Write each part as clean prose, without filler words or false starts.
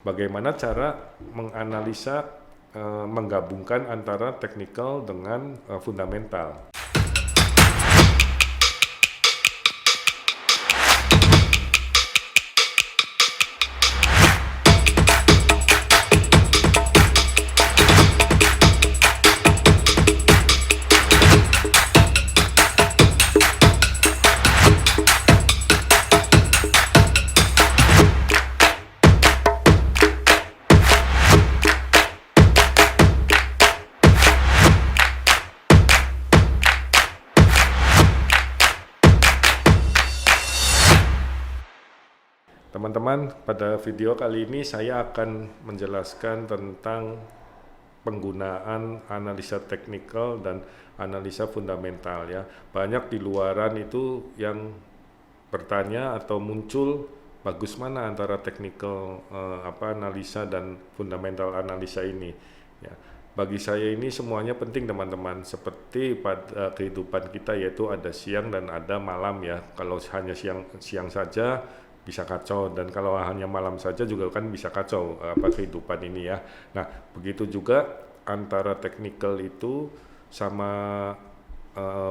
bagaimana cara menganalisa menggabungkan antara teknikal dengan fundamental. Teman-teman, pada video kali ini saya akan menjelaskan tentang penggunaan analisa teknikal dan analisa fundamental ya. Banyak di luaran itu yang bertanya atau muncul bagus mana antara teknikal analisa dan fundamental analisa ini ya. Bagi saya ini semuanya penting teman-teman, seperti pada kehidupan kita yaitu ada siang dan ada malam ya. Kalau hanya siang saja bisa kacau, dan kalau hanya malam saja juga kan bisa kacau kehidupan ini ya. Nah, begitu juga antara teknikal itu sama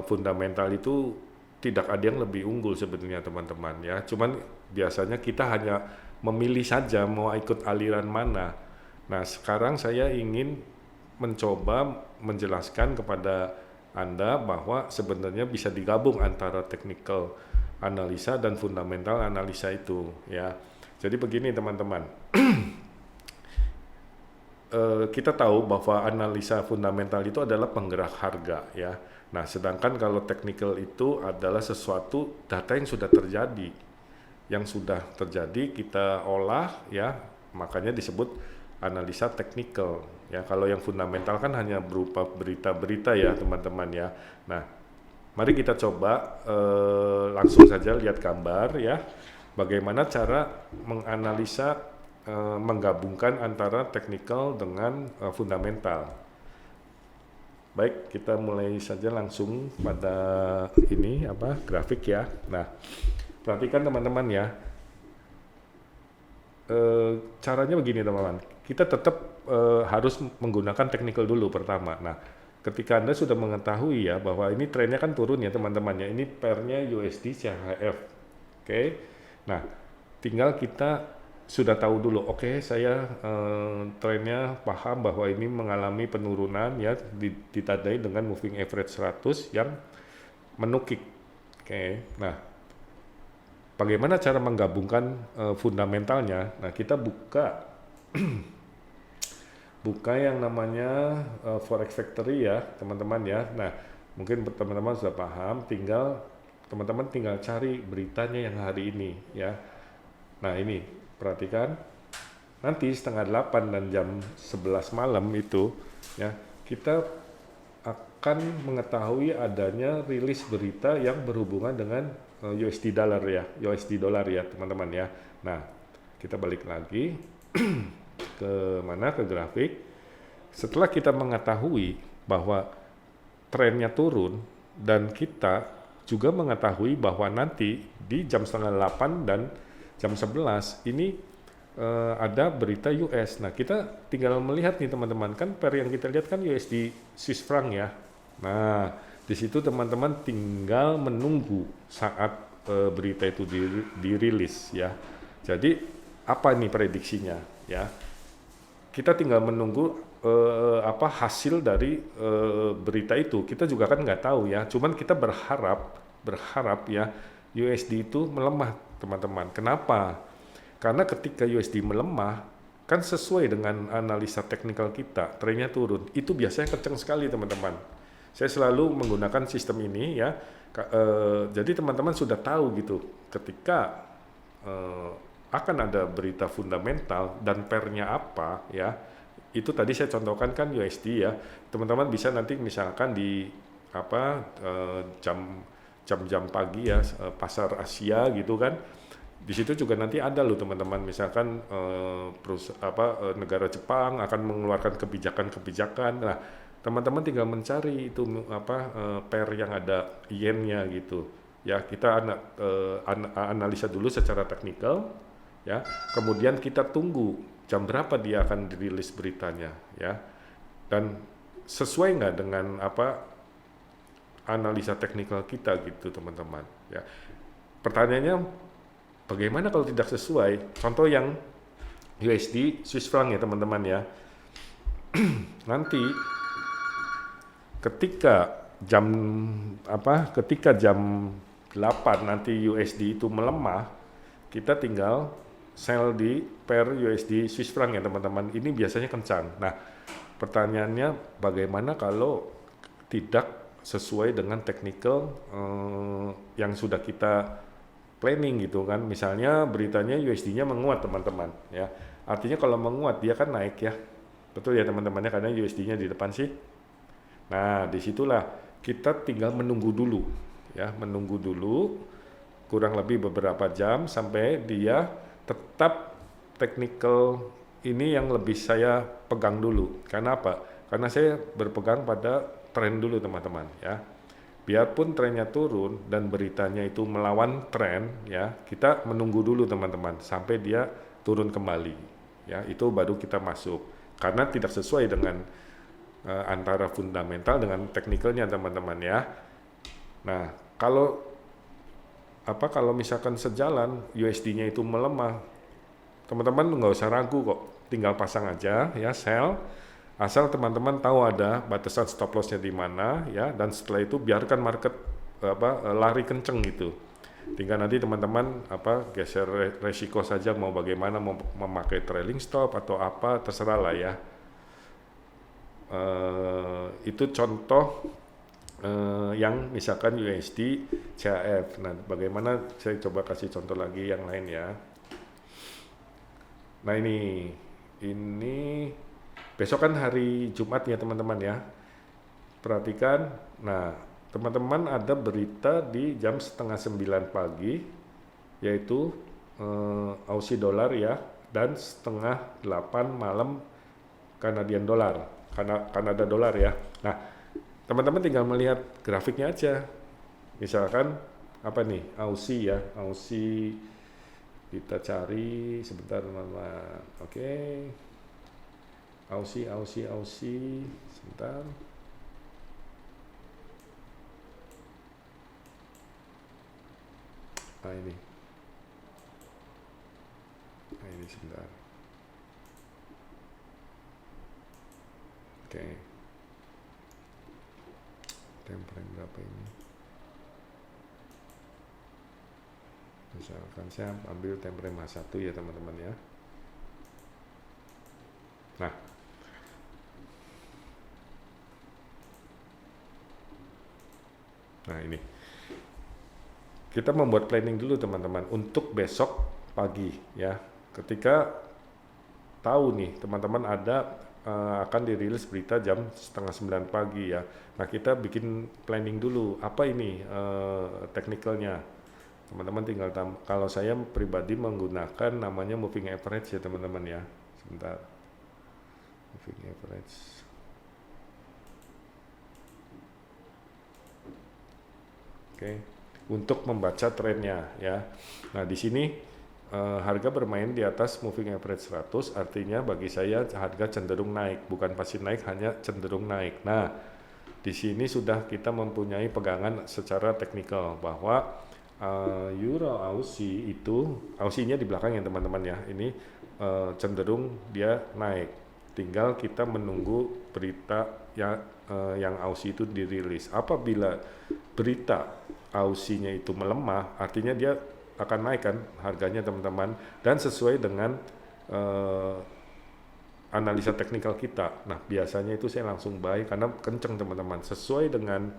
fundamental itu tidak ada yang lebih unggul sebenarnya teman-teman ya. Cuman biasanya kita hanya memilih saja mau ikut aliran mana. Nah, sekarang saya ingin mencoba menjelaskan kepada Anda bahwa sebenarnya bisa digabung antara teknikal analisa dan fundamental analisa itu ya. Jadi begini teman-teman, kita tahu bahwa analisa fundamental itu adalah penggerak harga ya. Nah, sedangkan kalau technical itu adalah sesuatu data yang sudah terjadi, kita olah ya, makanya disebut analisa technical ya. Kalau yang fundamental kan hanya berupa berita-berita ya teman-teman ya. Nah, mari kita coba langsung saja lihat gambar ya, bagaimana cara menganalisa menggabungkan antara teknikal dengan fundamental. Baik, kita mulai saja langsung pada ini grafik ya. Nah, perhatikan teman-teman ya. Caranya begini teman-teman, kita tetap harus menggunakan teknikal dulu pertama. Nah, ketika Anda sudah mengetahui ya bahwa ini trennya kan turun ya teman-teman ya, ini pairnya USD CHF. Oke. Nah, tinggal kita sudah tahu dulu, oke, saya trennya paham bahwa ini mengalami penurunan ya, ditandai dengan moving average 100 yang menukik. Oke. Nah, bagaimana cara menggabungkan fundamentalnya? Nah, kita buka yang namanya Forex Factory ya teman-teman ya. Nah, mungkin teman-teman sudah paham, teman-teman tinggal cari beritanya yang hari ini ya. Nah, ini perhatikan, nanti 7:30 dan jam 11 malam itu ya, kita akan mengetahui adanya rilis berita yang berhubungan dengan USD dollar ya teman-teman ya. Nah, kita balik lagi ke grafik. Setelah kita mengetahui bahwa trennya turun dan kita juga mengetahui bahwa nanti di jam 7:30 dan jam 11 ini ada berita US. Nah, kita tinggal melihat nih teman-teman, kan pair yang kita lihat kan USD Swiss franc ya. Nah, di situ teman-teman tinggal menunggu saat berita itu dirilis ya. Jadi apa nih prediksinya ya? Kita tinggal menunggu hasil dari berita itu. Kita juga kan nggak tahu ya. Cuman kita berharap ya USD itu melemah teman-teman. Kenapa? Karena ketika USD melemah kan sesuai dengan analisa teknikal kita, trennya turun. Itu biasanya kencang sekali teman-teman. Saya selalu menggunakan sistem ini ya. Jadi teman-teman sudah tahu gitu. Ketika akan ada berita fundamental dan pairnya apa ya, itu tadi saya contohkan kan USD ya, teman-teman bisa nanti misalkan di jam pagi ya, pasar Asia gitu kan, di situ juga nanti ada loh teman-teman, misalkan negara Jepang akan mengeluarkan kebijakan. Nah, teman-teman tinggal mencari itu pair yang ada yen-nya gitu ya. Kita analisa dulu secara teknikal ya, kemudian kita tunggu jam berapa dia akan dirilis beritanya, ya. Dan sesuai nggak dengan analisa teknikal kita gitu teman-teman, ya. Pertanyaannya, bagaimana kalau tidak sesuai? Contoh yang USD Swiss franc ya teman-teman ya. Nanti ketika jam 8 nanti USD itu melemah, kita tinggal sell di pair USD Swiss franc ya teman-teman. Ini biasanya kencang. Nah, pertanyaannya bagaimana kalau tidak sesuai dengan technical yang sudah kita planning gitu kan. Misalnya beritanya USD-nya menguat teman-teman ya. Artinya kalau menguat dia kan naik ya. Betul ya teman-temannya, karena USD-nya di depan sih. Nah, disitulah kita tinggal menunggu dulu ya, menunggu dulu kurang lebih beberapa jam sampai dia tetap technical ini yang lebih saya pegang dulu. Karena apa? Karena saya berpegang pada tren dulu teman-teman ya. Biarpun trennya turun dan beritanya itu melawan tren ya, kita menunggu dulu teman-teman sampai dia turun kembali ya, itu baru kita masuk karena tidak sesuai dengan antara fundamental dengan teknikalnya teman-teman ya. Nah, kalau misalkan sejalan USD-nya itu melemah, teman-teman nggak usah ragu kok, tinggal pasang aja ya sell. Asal teman-teman tahu ada batasan stop loss-nya di mana ya, dan setelah itu biarkan market lari kenceng gitu. Tinggal nanti teman-teman geser resiko saja, mau bagaimana, mau memakai trailing stop atau apa terserah lah ya. Itu contoh yang misalkan USD CHF. Nah, bagaimana saya coba kasih contoh lagi yang lain ya. Nah, ini besok kan hari Jumat ya teman-teman ya. Perhatikan, nah teman-teman ada berita di jam 8:30 pagi, yaitu Aussie dollar ya, dan 7:30 malam Canadian dollar, Kanada dollar ya. Nah, teman-teman tinggal melihat grafiknya aja. Misalkan apa nih, Aussie ya, Aussie kita cari sebentar teman-teman. Oke. Aussie sebentar. Nah ini sebentar. Oke. Template berapa ini? Misalkan saya ambil template mas 1 ya teman-teman ya. Nah ini kita membuat planning dulu teman-teman untuk besok pagi ya. Ketika tahu nih teman-teman ada akan dirilis berita jam 8:30 pagi ya. Nah, kita bikin planning dulu apa ini teknikalnya. Teman-teman tinggal kalau saya pribadi menggunakan namanya moving average ya teman-teman ya. Sebentar. Moving average. Oke. Untuk membaca trennya ya. Nah, di sini harga bermain di atas moving average 100, artinya bagi saya harga cenderung naik, bukan pasti naik, hanya cenderung naik. Nah, di sini sudah kita mempunyai pegangan secara teknikal bahwa Euro Aussie itu, Aussie-nya di belakang ya teman-teman ya, ini cenderung dia naik. Tinggal kita menunggu berita yang Aussie itu dirilis. Apabila berita Aussie-nya itu melemah, artinya dia akan naik kan harganya teman-teman, dan sesuai dengan analisa teknikal kita. Nah, biasanya itu saya langsung buy karena kenceng teman-teman, sesuai dengan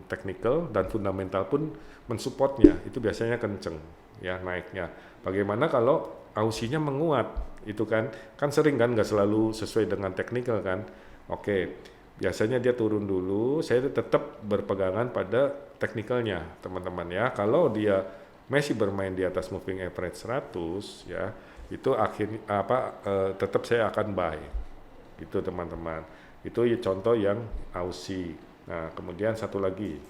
teknikal dan fundamental pun mensupportnya, itu biasanya kenceng ya naiknya. Bagaimana kalau Aussie-nya menguat, itu kan sering kan, nggak selalu sesuai dengan teknikal kan. Oke, biasanya dia turun dulu, saya tetap berpegangan pada teknikalnya teman-teman ya. Kalau dia masih bermain di atas moving average 100 ya, itu akhirnya tetap saya akan buy gitu teman-teman. Itu contoh yang Aussie. Nah, kemudian satu lagi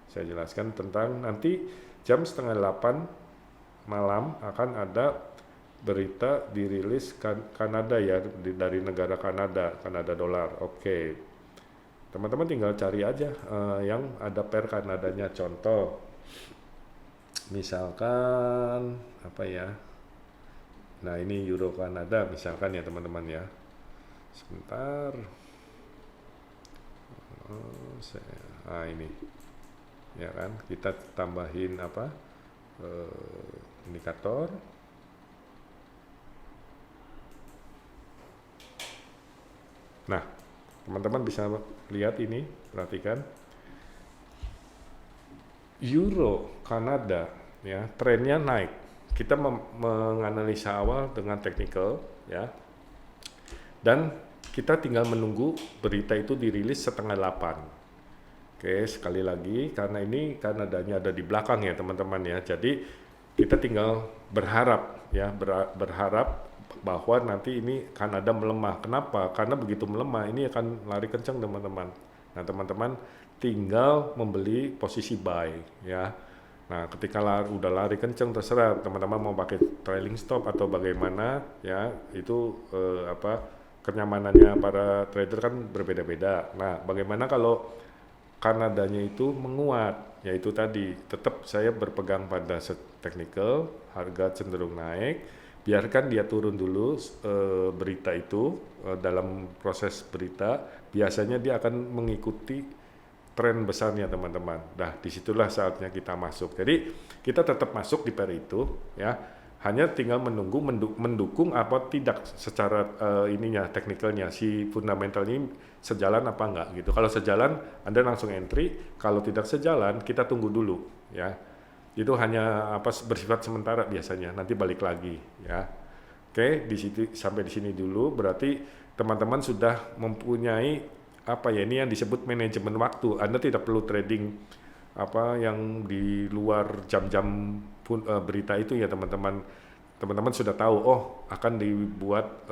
saya jelaskan tentang nanti jam 7:30 malam akan ada berita dirilis Kanada ya, dari negara Kanada dolar. Oke. Teman-teman tinggal cari aja yang ada per Kanadanya. Contoh, misalkan apa ya? Nah ini Euro Kanada misalkan ya teman-teman ya. Sebentar. Ini ya kan, kita tambahin apa, indikator. Nah teman-teman bisa lihat ini, perhatikan Euro Kanada ya, trennya naik. Kita menganalisa awal dengan technical ya, dan kita tinggal menunggu berita itu dirilis setengah 8. Oke, sekali lagi karena ini Kanadanya ada di belakang ya teman-teman ya, jadi kita tinggal berharap ya, berharap bahwa nanti ini Kanada melemah. Kenapa? Karena begitu melemah ini akan lari kencang teman-teman. Nah teman-teman tinggal membeli posisi buy ya. Nah ketika udah lari kencang, terserah teman-teman mau pakai trailing stop atau bagaimana ya, itu kenyamanannya para trader kan berbeda-beda. Nah bagaimana kalau Kanadanya itu menguat, yaitu tadi tetap saya berpegang pada technical, harga cenderung naik, biarkan dia turun dulu berita itu. Dalam proses berita biasanya dia akan mengikuti tren besarnya teman-teman. Nah disitulah saatnya kita masuk. Jadi kita tetap masuk di pair itu ya, hanya tinggal menunggu mendukung apa tidak secara teknikalnya, si fundamental ini sejalan apa enggak gitu. Kalau sejalan Anda langsung entry, kalau tidak sejalan kita tunggu dulu ya. Itu hanya bersifat sementara biasanya, nanti balik lagi ya. Oke, di situ sampai di sini dulu, berarti teman-teman sudah mempunyai ini yang disebut manajemen waktu. Anda tidak perlu trading yang di luar jam-jam berita itu ya teman-teman. Teman-teman sudah tahu, akan dibuat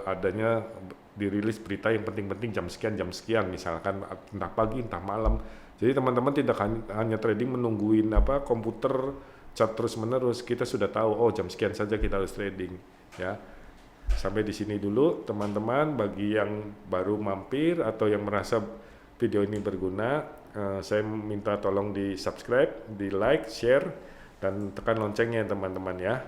adanya dirilis berita yang penting-penting jam sekian misalkan, entah pagi entah malam. Jadi teman-teman tidak hanya trading menungguin komputer chart terus menerus. Kita sudah tahu jam sekian saja kita harus trading ya. Sampai di sini dulu teman-teman. Bagi yang baru mampir atau yang merasa video ini berguna, saya minta tolong di subscribe, di like, share, dan tekan loncengnya teman-teman ya.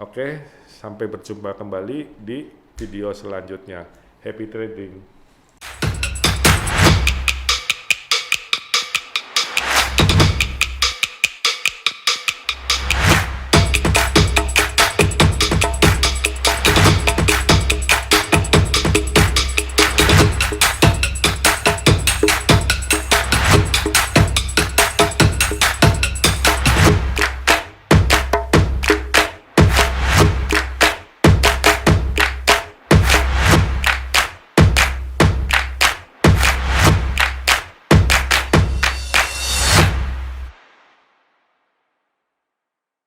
Oke, sampai berjumpa kembali di video selanjutnya. Happy trading.